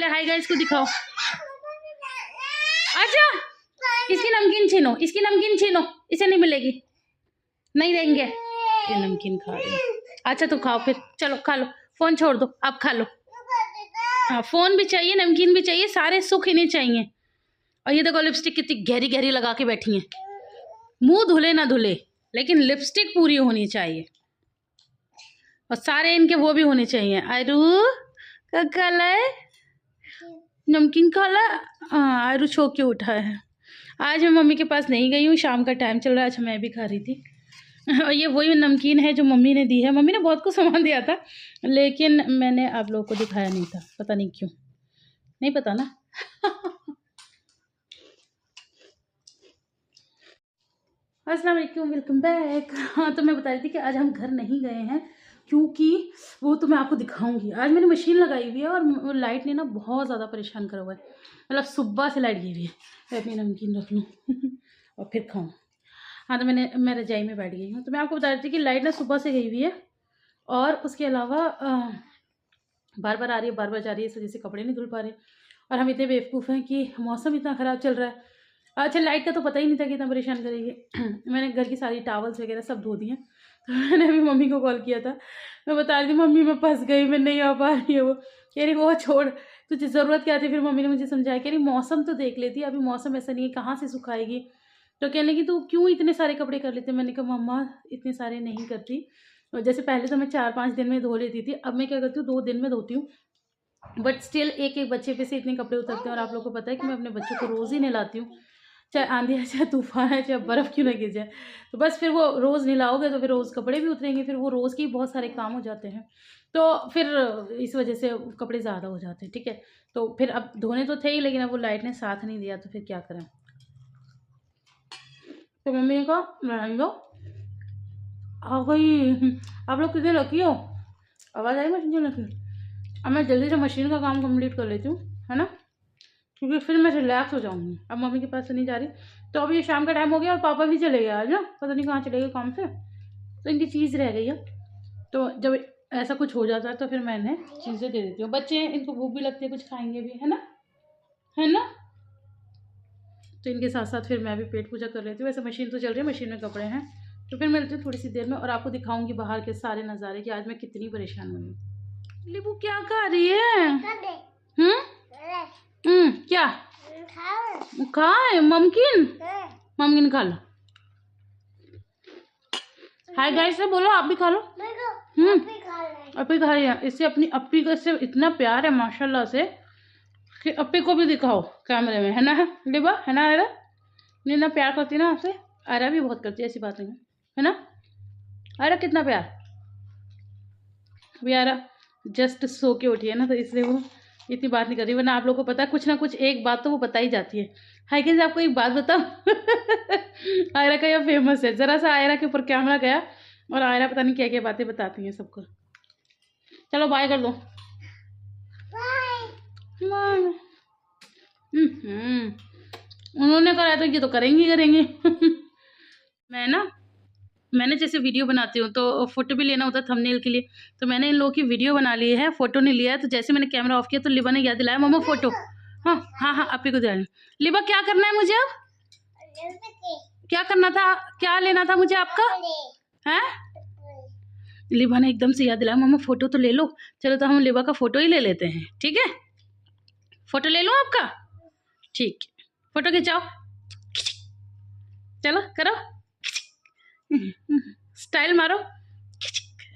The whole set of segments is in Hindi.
पहले हाय गाइस को दिखाओ। अच्छा इसकी नमकीन छीनो, इसकी नमकीन छीनो, इसे नहीं मिलेगी, नहीं देंगे। ये नमकीन खा रही है। अच्छा तो खाओ फिर, चलो खा लो, फोन छोड़ दो, अब खा लो। हाँ फोन भी चाहिए, नमकीन भी चाहिए, सारे सुख इन्हें चाहिए। और ये देखो लिपस्टिक कितनी गहरी गहरी लगा के बैठी है। मुंह धुले ना धुले लेकिन लिपस्टिक पूरी होनी चाहिए, और सारे इनके वो भी होने चाहिए। आयरू क्या खाला है, नमकीन खाला। हाँ आयरू छो के उठा है। आज मैं मम्मी के पास नहीं गई हूँ, शाम का टाइम चल रहा है। अच्छा मैं भी खा रही थी। और ये वही नमकीन है जो मम्मी ने दी है। मम्मी ने बहुत कुछ सामान दिया था लेकिन मैंने आप लोगों को दिखाया नहीं था, पता नहीं क्यों, नहीं पता ना। अस्सलाम वालेकुम, वेलकम बैक। हाँ तो मैं बता रही थी कि आज हम घर नहीं गए हैं क्योंकि वो तो मैं आपको दिखाऊंगी। आज मैंने मशीन लगाई हुई है और लाइट ने ना बहुत ज़्यादा परेशान करा हुआ है, मतलब सुबह से लाइट गई हुई है। मैं अपनी नमकीन रख लूँ और फिर खाऊँ। हाँ तो मैं रजाई में बैठ गई हूँ। तो मैं आपको बता रही थी कि लाइट ना सुबह से गई हुई है और उसके अलावा बार बार आ रही है, बार बार जा रही है, इस वजह से कपड़े नहीं धुल पा रहे। और हम इतने बेवकूफ़ हैं कि मौसम इतना ख़राब चल रहा है। अच्छा लाइट का तो पता ही नहीं था कि इतना परेशान करेगी। मैंने घर की सारी टावल्स वगैरह सब धो दिए। तो मैंने अभी मम्मी को कॉल किया था, मैं बता रही थी मम्मी मैं फंस गई, मैं नहीं आ पा रही है। वो कह रही वो छोड़, तुझे ज़रूरत क्या थी। फिर मम्मी ने मुझे समझाया, कह रही मौसम तो देख लेती, अभी मौसम ऐसा नहीं है, कहाँ से सुखाएगी। तो कहने लगी तू क्यों इतने सारे कपड़े कर लेते। मैंने कहा मम्मा इतने सारे नहीं करती, जैसे पहले तो मैं 4-5 दिन में धो लेती थी, अब मैं क्या करती हूँ 2 दिन में धोती हूँ। बट स्टिल एक एक बच्चे पे से इतने कपड़े उतरते हैं। और आप लोगों को पता है कि मैं अपने बच्चों को रोज़ ही नहलाती हूँ, चाहे आंधी है, चाहे तूफान है, चाहे बर्फ़ क्यों ना गिर जाए। तो बस फिर वो रोज़ नहलाओगे तो फिर रोज़ कपड़े भी उतरेंगे, फिर वो रोज़ के ही बहुत सारे काम हो जाते हैं। तो फिर इस वजह से कपड़े ज़्यादा हो जाते हैं, ठीक है। तो फिर अब धोने तो थे ही, लेकिन अब वो लाइट ने साथ नहीं दिया तो फिर क्या करें। तो मम्मी ने कहा मैं लो आ गई। आप लोग कितने लकी हो, आवाज़ आई मशीन लकी। अब मैं जल्दी से मशीन का काम कंप्लीट कर लेती हूँ, है ना, क्योंकि फिर मैं रिलैक्स हो जाऊँगी। अब मम्मी के पास से नहीं जा रही। तो अभी ये शाम का टाइम हो गया और पापा भी चले गए आज ना, पता नहीं कहाँ चले गए काम से, तो इनकी चीज़ रह गई है। तो जब ऐसा कुछ हो जाता है तो फिर मैं इन्हें चीज़ें दे देती हूँ। बच्चे हैं, इनको भूख भी लगती है, कुछ खाएंगे भी, है ना, है ना। तो इनके साथ साथ फिर मैं भी पेट पूजा कर लेती हूँ। वैसे मशीन तो चल रही है, मशीन में कपड़े हैं। तो फिर मिलती हूँ थोड़ी सी देर में और आपको दिखाऊंगी बाहर के सारे नज़ारे कि आज मैं कितनी परेशान हुई हूँ। लिबू क्या खा रही है? क्या खाए? ममकिन, ममकिन खा लो। हाय गाइस से बोलो, आप भी खा लो। अपी खा रही है। इससे अपनी अपी का से इतना प्यार है माशाल्लाह से कि अपी को भी दिखाओ कैमरे में, है ना लिबा, है ना आयरा, इतना प्यार करती है ना आपसे। आयरा भी बहुत करती है, ऐसी बात नहीं है ना। आयरा कितना प्यार। अभी आयरा जस्ट सो के उठी है ना, तो इसलिए वो इतनी बात नहीं कर रही, वरना आप लोगों को पता है कुछ ना कुछ एक बात तो वो बता ही जाती है। हाय गाइस आपको एक बात बताओ आयरा का यह फेमस है, ज़रा सा आयरा के ऊपर कैमरा गया और आयरा पता नहीं क्या क्या बातें बताती हैं सबको। चलो बाय कर दो। उन्होंने करा तो ये तो करेंगी करेंगे मैंने जैसे वीडियो बनाती हूँ तो फोटो भी लेना होता है थंबनेल के लिए, तो मैंने इन लोगों की वीडियो बना ली है, फोटो नहीं लिया है। तो जैसे मैंने कैमरा ऑफ किया तो लिबा ने याद दिलाया मम्मा फोटो। हाँ हाँ हाँ आपी को दिलाया। लिबा क्या करना है मुझे, अब क्या करना था, क्या लेना था मुझे आपका, है। लिबा ने एकदम से याद दिलाया मम्मा फोटो तो ले लो। चलो तो हम लिबा का फोटो ही ले लेते हैं, ठीक है। फोटो ले लो आपका, ठीक है, फोटो खिंचाओ, चलो करो स्टाइल मारो,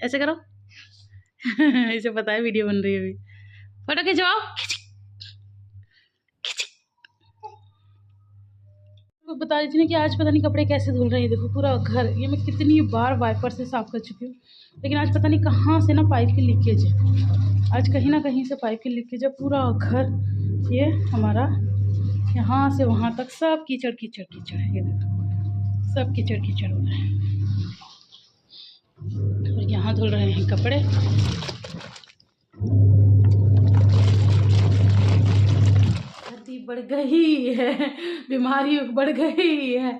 ऐसे करो इसे पता है वीडियो बन रही है अभी। फोटो खिंचवाओ। बता रही थी ना कि आज पता नहीं कपड़े कैसे धुल रहे हैं। देखो पूरा घर, ये मैं कितनी बार वाइपर से साफ कर चुकी हूँ, लेकिन आज पता नहीं कहाँ से ना पाइप की लीकेज है। आज कहीं ना कहीं से पाइप की लीकेज है। पूरा घर ये हमारा यहाँ से वहाँ तक सब कीचड़ कीचड़ कीचड़ है। ये देखो सब कीचड़ कीचड़ हो रहा है और यहाँ धुल रहे हैं कपड़े। सर्दी बढ़ गई है, बीमारी बढ़ गई है।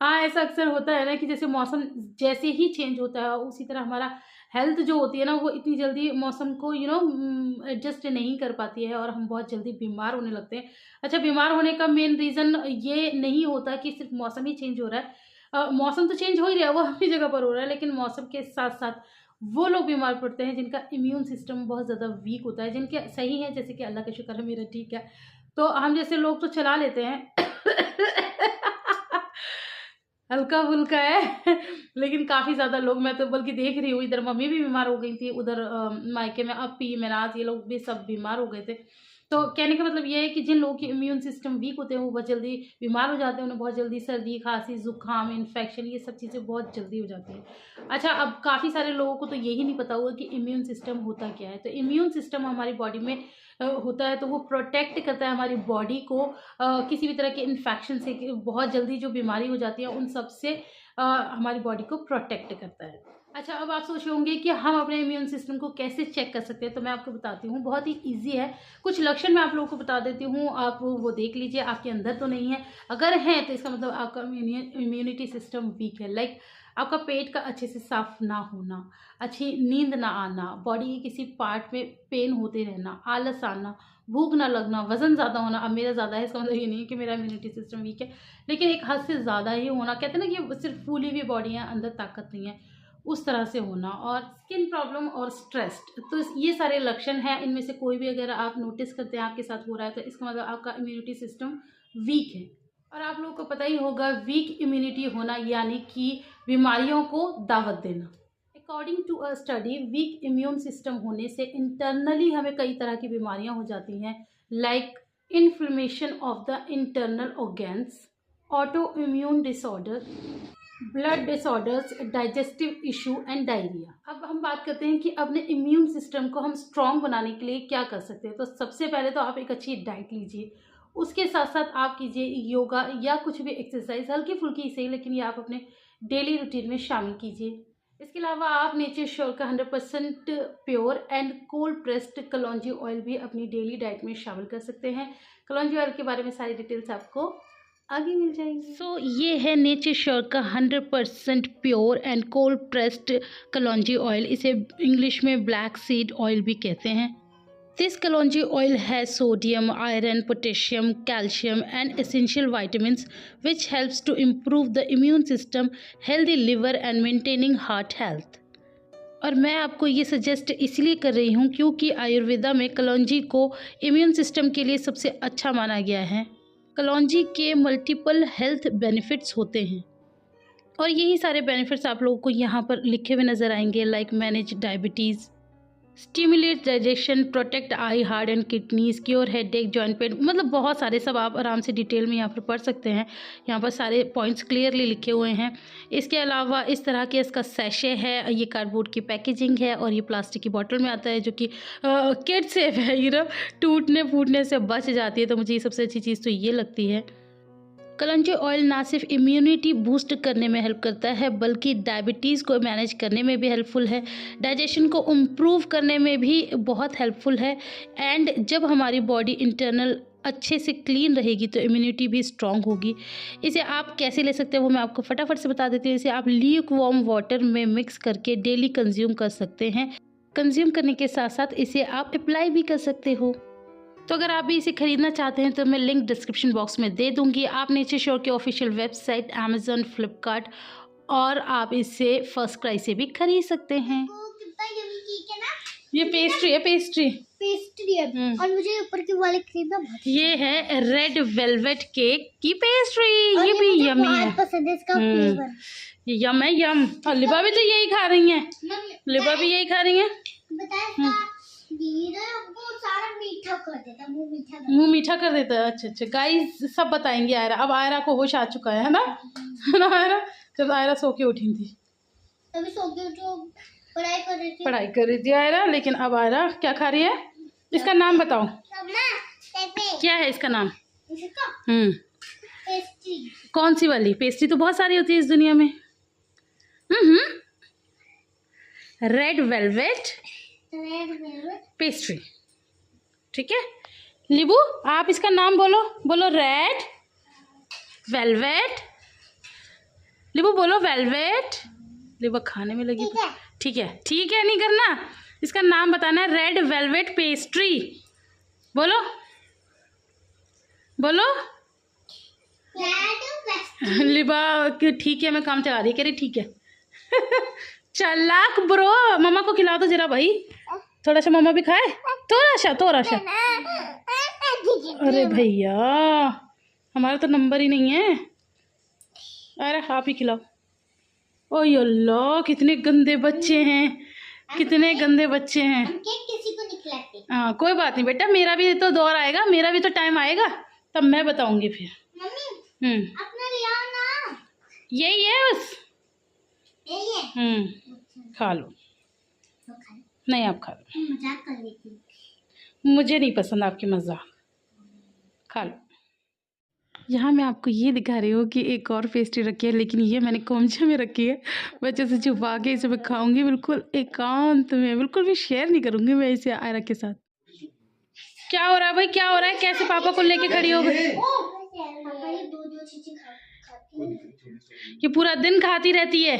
हाँ ऐसा अक्सर होता है ना कि जैसे मौसम जैसे ही चेंज होता है उसी तरह हमारा हेल्थ जो होती है ना वो इतनी जल्दी मौसम को एडजस्ट नहीं कर पाती है और हम बहुत जल्दी बीमार होने लगते हैं। अच्छा, बीमार होने का मेन रीज़न ये नहीं होता कि सिर्फ मौसम ही चेंज हो रहा है। मौसम तो चेंज हो ही रहा है, वो अपनी जगह पर हो रहा है, लेकिन मौसम के साथ साथ वो लोग बीमार पड़ते हैं जिनका इम्यून सिस्टम बहुत ज़्यादा वीक होता है। जिनके सही है, जैसे कि अल्लाह का शुक्र है मेरा ठीक है, तो हम जैसे लोग तो चला लेते हैं हल्का फुल्का है लेकिन काफ़ी ज़्यादा लोग, मैं तो बल्कि देख रही हूँ, इधर मम्मी भी बीमार हो गई थी, उधर मायके में अपी मेराज ये लोग भी सब बीमार हो गए थे। तो कहने का मतलब ये है कि जिन लोगों की इम्यून सिस्टम वीक होते हैं वो बहुत जल्दी बीमार हो जाते हैं, उन्हें बहुत जल्दी सर्दी खांसी जुकाम इन्फेक्शन ये सब चीज़ें बहुत जल्दी हो जाती है। अच्छा, अब काफ़ी सारे लोगों को तो यही नहीं पता होगा कि इम्यून सिस्टम होता क्या है। तो इम्यून सिस्टम हमारी बॉडी में होता है, तो वो प्रोटेक्ट करता है हमारी बॉडी को किसी भी तरह के इन्फेक्शन से, बहुत जल्दी जो बीमारी हो जाती है उन सब से हमारी बॉडी को प्रोटेक्ट करता है। अच्छा, अब आप सोच रहे होंगे कि हम अपने इम्यून सिस्टम को कैसे चेक कर सकते हैं, तो मैं आपको बताती हूँ, बहुत ही इजी है। कुछ लक्षण मैं आप लोगों को बता देती हूँ, आप वो देख लीजिए आपके अंदर तो नहीं है। अगर है तो इसका मतलब आपका इम्यूनिटी सिस्टम वीक है। लाइक आपका पेट का अच्छे से साफ ना होना, अच्छी नींद ना आना, बॉडी के किसी पार्ट में पेन होते रहना, आलस आना, भूख ना लगना, वज़न ज़्यादा होना। अब मेरा ज़्यादा है, इसका मतलब ये नहीं है कि मेरा इम्यूनिटी सिस्टम वीक है, लेकिन एक हद से ज़्यादा ही होना। कहते हैं ना कि सिर्फ फूली हुई बॉडी है, अंदर ताकत नहीं है, उस तरह से होना। और स्किन प्रॉब्लम और स्ट्रेस, तो ये सारे लक्षण हैं। इनमें से कोई भी अगर आप नोटिस करते हैं आपके साथ हो रहा है, तो इसका मतलब आपका इम्यूनिटी सिस्टम वीक है। और आप लोगों को पता ही होगा, वीक इम्यूनिटी होना यानी कि बीमारियों को दावत देना। According to a study, weak immune system होने से इंटरनली हमें कई तरह की बीमारियां हो जाती हैं, like inflammation of the internal organs, auto immune disorder, blood disorders, digestive issue and diarrhoea. अब हम बात करते हैं कि अपने इम्यून सिस्टम को हम स्ट्रॉन्ग बनाने के लिए क्या कर सकते हैं। तो सबसे पहले तो आप एक अच्छी डाइट लीजिए, उसके साथ साथ आप कीजिए योगा या कुछ भी एक्सरसाइज, हल्की फुल्की सही, लेकिन ये आप अपने डेली रूटीन में शामिल कीजिए। इसके अलावा आप नेचर श्योर का 100% pure and cold pressed kalonji oil भी अपनी डेली डाइट में शामिल कर सकते हैं। कलौंजी ऑयल के बारे में सारी डिटेल्स आपको आगे मिल जाएंगी। सो ये है नेचर श्योर का 100% pure and cold pressed kalonji oil. इसे इंग्लिश में ब्लैक सीड ऑयल भी कहते हैं। This Kalonji oil has sodium, iron, potassium, calcium and essential vitamins which helps to improve the immune system, healthy liver and maintaining heart health. और मैं आपको ये सजेस्ट इसलिए कर रही हूँ क्योंकि आयुर्वेदा में कलौंजी को इम्यून सिस्टम के लिए सबसे अच्छा माना गया है। कलौंजी के मल्टीपल हेल्थ बेनिफिट्स होते हैं और यही सारे बेनिफिट्स आप लोगों को यहाँ पर लिखे हुए नज़र आएंगे, like manage diabetes, stimulate digestion, protect I, heart and kidneys, cure headache, joint pain, मतलब बहुत सारे, सब आप आराम से डिटेल में यहाँ पर पढ़ सकते हैं। यहाँ पर सारे पॉइंट्स क्लियरली लिखे हुए हैं। इसके अलावा इस तरह के इसका सैशे है, ये कार्डबोर्ड की पैकेजिंग है और ये प्लास्टिक की बॉटल में आता है जो कि किड सेफ है, टूटने फूटने से बच जाती है। तो मुझे ये सबसे अच्छी चीज़ तो ये लगती है। कलौंजी ऑयल ना सिर्फ इम्यूनिटी बूस्ट करने में हेल्प करता है बल्कि डायबिटीज़ को मैनेज करने में भी हेल्पफुल है, डाइजेशन को इम्प्रूव करने में भी बहुत हेल्पफुल है। एंड जब हमारी बॉडी इंटरनल अच्छे से क्लीन रहेगी तो इम्यूनिटी भी स्ट्रांग होगी। इसे आप कैसे ले सकते हैं वो मैं आपको फटाफट से बता देती हूँ। इसे आप ल्यूक वार्म वाटर में मिक्स करके डेली कंज्यूम कर सकते हैं। कंज्यूम करने के साथ साथ इसे आप अप्लाई भी कर सकते हो। तो अगर आप भी इसे खरीदना चाहते हैं तो मैं लिंक डिस्क्रिप्शन बॉक्स में दे दूंगी। आप नेचर श्योर के ऑफिशियल वेबसाइट अमेजोन, फ्लिपकार्ट और आप इसे फर्स्ट क्राई से भी खरीद सकते हैं। ये पेस्ट्री है, पेस्ट्री है और मुझे ऊपर की वाले खरीदना बहुत। ये है रेड वेलवेट केक की पेस्ट्री, ये भी यमी है, पसंद है इसका फ्लेवर, ये यम है, यम। और लिबा भी तो यही खा रही है, लिबा भी यही खा रही है। मुंह मीठा कर देता है। अच्छा, गाइस सब बताएंगे आयरा। अब आयरा को होश आ चुका है ना, आयरा जब आयरा सो के उठी थी तभी सो के जो पढ़ाई कर रही थी आयरा, लेकिन अब आयरा क्या खा रही है? इसका नाम बताओ, क्या है इसका नाम? कौन सी वाली पेस्ट्री? तो बहुत सारी होती है इस दुनिया में। रेड वेलवेट पेस्ट्री, ठीक है। लिबू आप इसका नाम बोलो, बोलो रेड वेलवेट। लिबू बोलो वेलवेट। लिबू खाने में लगी, ठीक है, ठीक है, नहीं करना। इसका नाम बताना है, रेड वेलवेट पेस्ट्री। बोलो बोलो। लिबा ठीक है, मैं काम चला रही, कह रही ठीक है। चालाक ब्रो, मम्मा को खिला दो जरा भाई, थोड़ा सा मम्मा भी खाए, थोड़ा सा। अरे भैया, हमारा तो नंबर ही नहीं है। अरे आप ही खिलाओ। ओ अल्लाह, कितने गंदे बच्चे हैं, कितने गंदे बच्चे हैं। किसी को नहीं खिलाते। हाँ कोई बात नहीं बेटा, मेरा भी तो दौर आएगा, मेरा भी तो टाइम आएगा, तब मैं बताऊंगी फिर। मम्मी अपना ले आओ ना। यही है बस, यही है। खा लो। नहीं आप खा लो, मजाक कर रही थी। मुझे नहीं पसंद आपकी मजाक, खा लो। यहाँ मैं आपको ये दिखा रही हूँ कि एक और पेस्ट्री रखी है, लेकिन ये मैंने कोमचे में रखी है। बच्चों से छुपा के इसे मैं खाऊंगी, बिल्कुल एकांत में, बिल्कुल भी शेयर नहीं करूंगी मैं इसे आयरा के साथ। क्या हो रहा है भाई, क्या हो रहा है? कैसे पापा को लेके खड़ी हो गई? ये पूरा दिन खाती रहती है।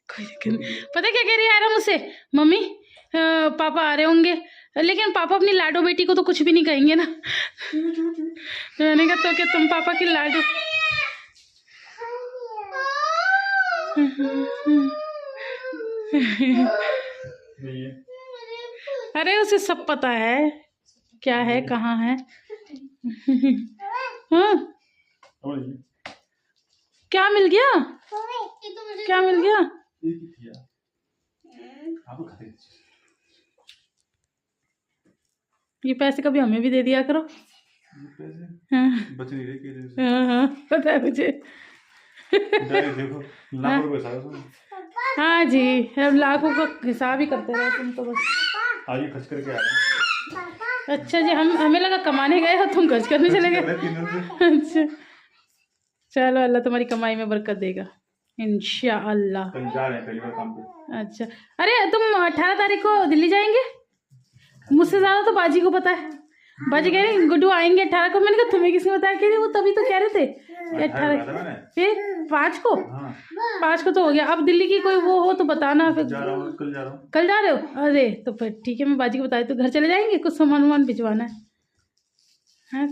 पता क्या कह रही है आयरा मुझसे? मम्मी पापा आ रहे होंगे, लेकिन पापा अपनी लाडो बेटी को तो कुछ भी नहीं कहेंगे ना। मैंने कहा तो क्या तुम पापा की लाडो। अरे उसे सब पता है क्या है, कहाँ है। हाँ क्या मिल गया, क्या मिल गया? ये पैसे कभी हमें भी दे दिया करो। हाँ बच नहीं रहे। हाँ पता है मुझे। देखो लाखों रुपए सारा। हाँ जी, हम लाखों का हिसाब ही करते रहे, तुम तो बस आज खर्च करके आ रहे। अच्छा जी, हमें लगा कमाने गए हो, तुम खर्च करने चले गए। अच्छा चलो, अल्लाह तुम्हारी कमाई में बरकत देगा इंशाअल्लाह। कल जा रहे हैं पहली बार काम पे। अच्छा, अरे तुम 18 तारीख को दिल्ली जाएंगे? मुझसे ज़्यादा तो बाजी को पता है। बाजी कह रही गुड्डू आएंगे 18 को। मैंने कहा तुम्हें किसने बताया? कह रही वो तभी तो कह रहे थे 18, फिर 5 को। 5 को तो हो गया। अब दिल्ली की कोई वो हो तो बताना फिर। जा रहा हूँ, कल जा रहा हूँ। कल जा रहे हो? अरे तो फिर ठीक है, मैं बाजी को बताया तो घर चले जाएंगे, कुछ सामान वामान भिजवाना है।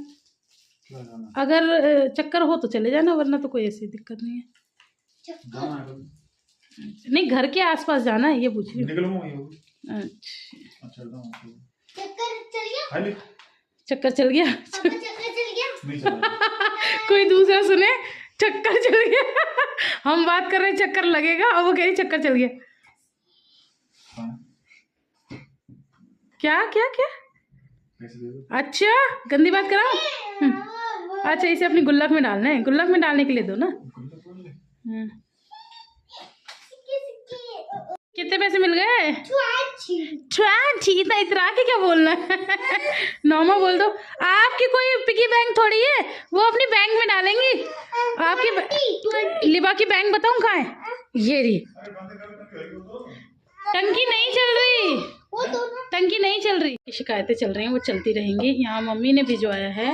अगर चक्कर हो तो चले जाना, वरना तो कोई ऐसी दिक्कत नहीं है। नहीं घर के आसपास जाना है, ये पूछ रही हूँ। अच्छा चक्कर चल गया। कोई दूसरा सुने चक्कर चल गया। हम बात कर रहे हैं चक्कर लगेगा, और वो कह रही चक्कर चल गया। क्या क्या क्या? अच्छा गंदी बात कराओ। अच्छा इसे अपनी गुल्लक में डालना है, गुल्लक में डालने के लिए दो ना। कितने पैसे मिल गए? 20। इतना इतरा के क्या बोलना है? नॉर्मल बोल दो। आपकी कोई पिगी बैंक थोड़ी है, वो अपनी बैंक में डालेंगी। आपकी लिबा की बैंक बताऊं कहाँ है? ये रही। टंकी नहीं चल रही, टंकी नहीं चल रही। शिकायतें चल रही हैं, वो चलती रहेंगी। यहाँ मम्मी ने भिजवाया है,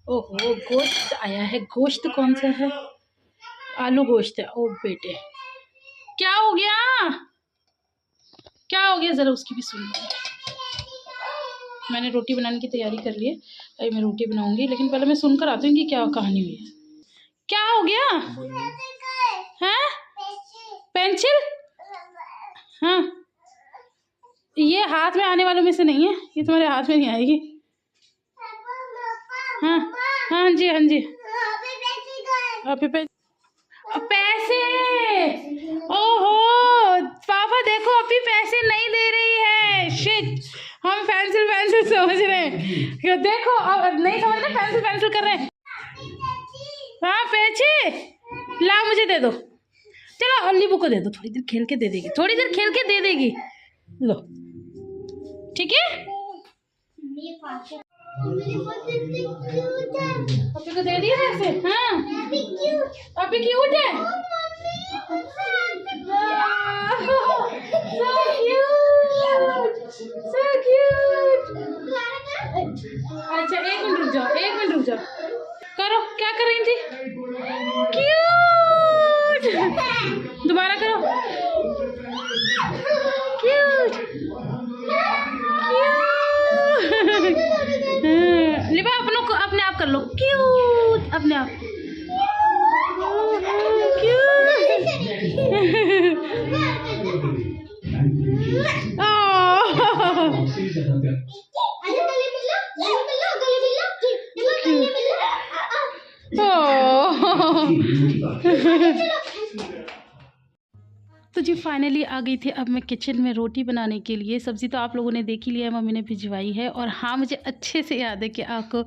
ओहो गोश्त आया है। गोश्त कौन सा है? आलू गोश्त है। ओ बेटे क्या हो गया, क्या हो गया? जरा उसकी भी सुन लो। मैंने रोटी बनाने की तैयारी कर ली है, अभी मैं रोटी बनाऊंगी, लेकिन पहले मैं सुनकर आती हूँ कि क्या कहानी हुई है। क्या हो गया? हैं? पेंसिल? हाँ ये हाथ में आने वालों में से नहीं है, ये तुम्हारे हाथ में नहीं आएगी। हाँ हाँ जी हाँ जी। अभी पैसे, ओहो पापा देखो अभी पैसे नहीं दे रही है। शिट, हम पेंसिल पेंसिल समझ रहे हैं, देखो अब नहीं समझ रहे, पेंसिल पेंसिल कर रहे हैं। हाँ पैसे ला, मुझे दे दो। चलो लिबू को दे दो, थोड़ी देर खेल के दे देगी, थोड़ी देर खेल के दे देगी। लो ठीक है, अभी को दे दिए पैसे। हाँ अभी क्यूट है। So cute. अच्छा एक मिनट रुक जाओ, एक मिनट रुक जाओ। करो, क्या कर रही थी? क्यूट। दोबारा करो। लिबा अपनों को अपने आप कर लो क्यूट अपने आप तो जी फाइनली आ गई थी अब मैं किचन में रोटी बनाने के लिए। सब्ज़ी तो आप लोगों ने देख ही लिया है, मम्मी ने भिजवाई है। और हाँ, मुझे अच्छे से याद है कि आपको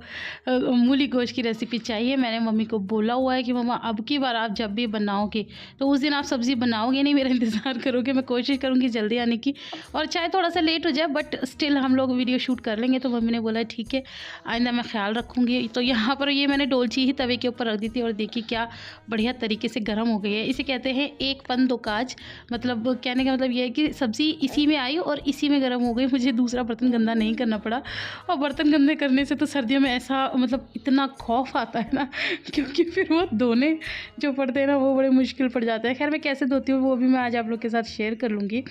मूली गोश्त की रेसिपी चाहिए। मैंने मम्मी को बोला हुआ है कि मम्मा अब की बार आप जब भी बनाओगे तो उस दिन आप सब्ज़ी बनाओगे नहीं, मेरा इंतज़ार करोगे। मैं कोशिश करूँगी जल्दी आने की, और चाहे थोड़ा सा लेट हो जाए बट स्टिल हम लोग वीडियो शूट कर लेंगे। तो मम्मी ने बोला ठीक है, आइंदा मैं ख्याल रखूँगी। तो यहाँ पर ये मैंने डोलची ही तवे के ऊपर रख दी थी और देखिए क्या बढ़िया तरीके से गर्म हो गई है। इसे कहते हैं एक पन दो काज। मतलब कहने का मतलब ये है कि सब्ज़ी इसी में आई और इसी में गर्म हो गई, मुझे दूसरा बर्तन गंदा नहीं करना पड़ा। और बर्तन गंदे करने से तो सर्दियों में ऐसा मतलब इतना खौफ आता है ना, क्योंकि फिर वो धोने जो पड़ते हैं ना वो बड़े मुश्किल पड़ जाते हैं। खैर मैं कैसे धोती हूँ वो भी मैं आज आप लोग के साथ शेयर कर लूँगी।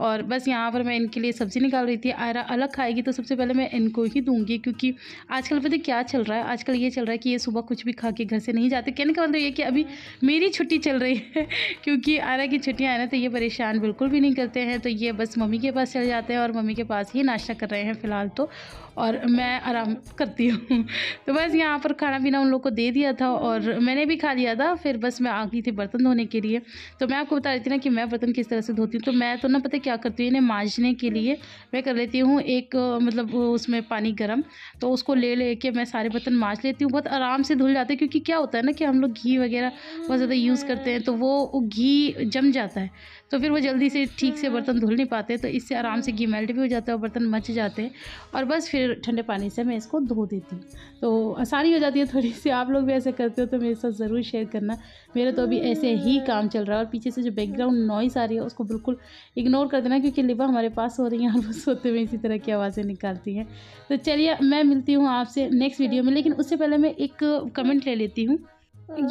और बस यहाँ पर मैं इनके लिए सब्ज़ी निकाल रही थी। आयरा अलग खाएगी तो सबसे पहले मैं इनको ही दूँगी, क्योंकि आजकल पता क्या चल रहा है, आजकल ये चल रहा है कि ये सुबह कुछ भी खा के घर से नहीं जाते। कहने का मतलब ये कि अभी मेरी छुट्टी चल रही है क्योंकि आयरा की छुट्टियाँ हैं ना, तो ये परेशान बिल्कुल भी नहीं करते हैं। तो ये बस मम्मी के पास चले जाते हैं और मम्मी के पास ही नाश्ता कर रहे हैं फ़िलहाल तो, और मैं आराम करती हूँ। तो बस यहाँ पर खाना पीना उन लोग को दे दिया था और मैंने भी खा लिया था। फिर बस मैं आ गई थी बर्तन धोने के लिए। तो मैं आपको बता रही थी ना कि मैं बर्तन किस तरह से धोती हूँ। तो मैं तो ना पता क्या करती हूँ, इन्हें मांजने के लिए मैं कर लेती हूँ एक मतलब उसमें पानी गर्म, तो उसको ले के मैं सारे बर्तन मांज लेती हूँ। बहुत आराम से धुल जाते हैं, क्योंकि क्या होता है ना कि हम लोग घी वगैरह बहुत ज़्यादा यूज़ करते हैं तो वो घी जम जाता है, तो फिर वो जल्दी से ठीक से बर्तन धुल नहीं पाते। तो इससे आराम से घी मेल्ट भी हो जाता है और बर्तन मच जाते हैं। और बस फिर ठंडे पानी से मैं इसको धो देती हूँ, तो आसानी हो जाती है थोड़ी सी। आप लोग भी ऐसे करते हो तो मेरे साथ ज़रूर शेयर करना। मेरा तो अभी ऐसे ही काम चल रहा है। और पीछे से जो बैकग्राउंड नॉइज़ आ रही है उसको बिल्कुल इग्नोर कर देना, क्योंकि लिबा हमारे पास हो रही है और वो सोते हुए इसी तरह की आवाज़ें निकालती हैं। तो चलिए मैं मिलती हूँ आपसे नेक्स्ट वीडियो में, लेकिन उससे पहले मैं एक कमेंट ले लेती हूँ।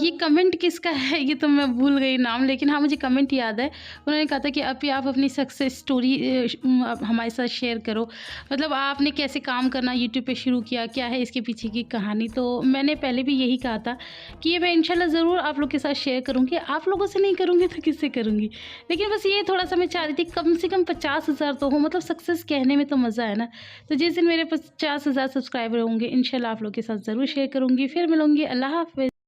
ये कमेंट किसका है ये तो मैं भूल गई नाम, लेकिन हाँ मुझे कमेंट याद है। उन्होंने कहा था कि अभी आप अपनी सक्सेस स्टोरी हमारे साथ शेयर करो, मतलब आपने कैसे काम करना यूट्यूब पे शुरू किया, क्या है इसके पीछे की कहानी। तो मैंने पहले भी यही कहा था कि ये मैं इंशाल्लाह ज़रूर आप लोग के साथ शेयर करूँगी। आप लोगों से नहीं करूँगी तो किससे करूँगी, लेकिन बस ये थोड़ा सा मैं चाह रही थी कम से कम 50,000 तो हो, मतलब सक्सेस कहने में तो मज़ा है ना। तो जिस दिन मेरे 50,000 सब्सक्राइबर होंगे इंशाल्लाह आप लोग के साथ ज़रूर शेयर करूँगी। फिर मिलूँगी। अल्लाह हाफ़िज़।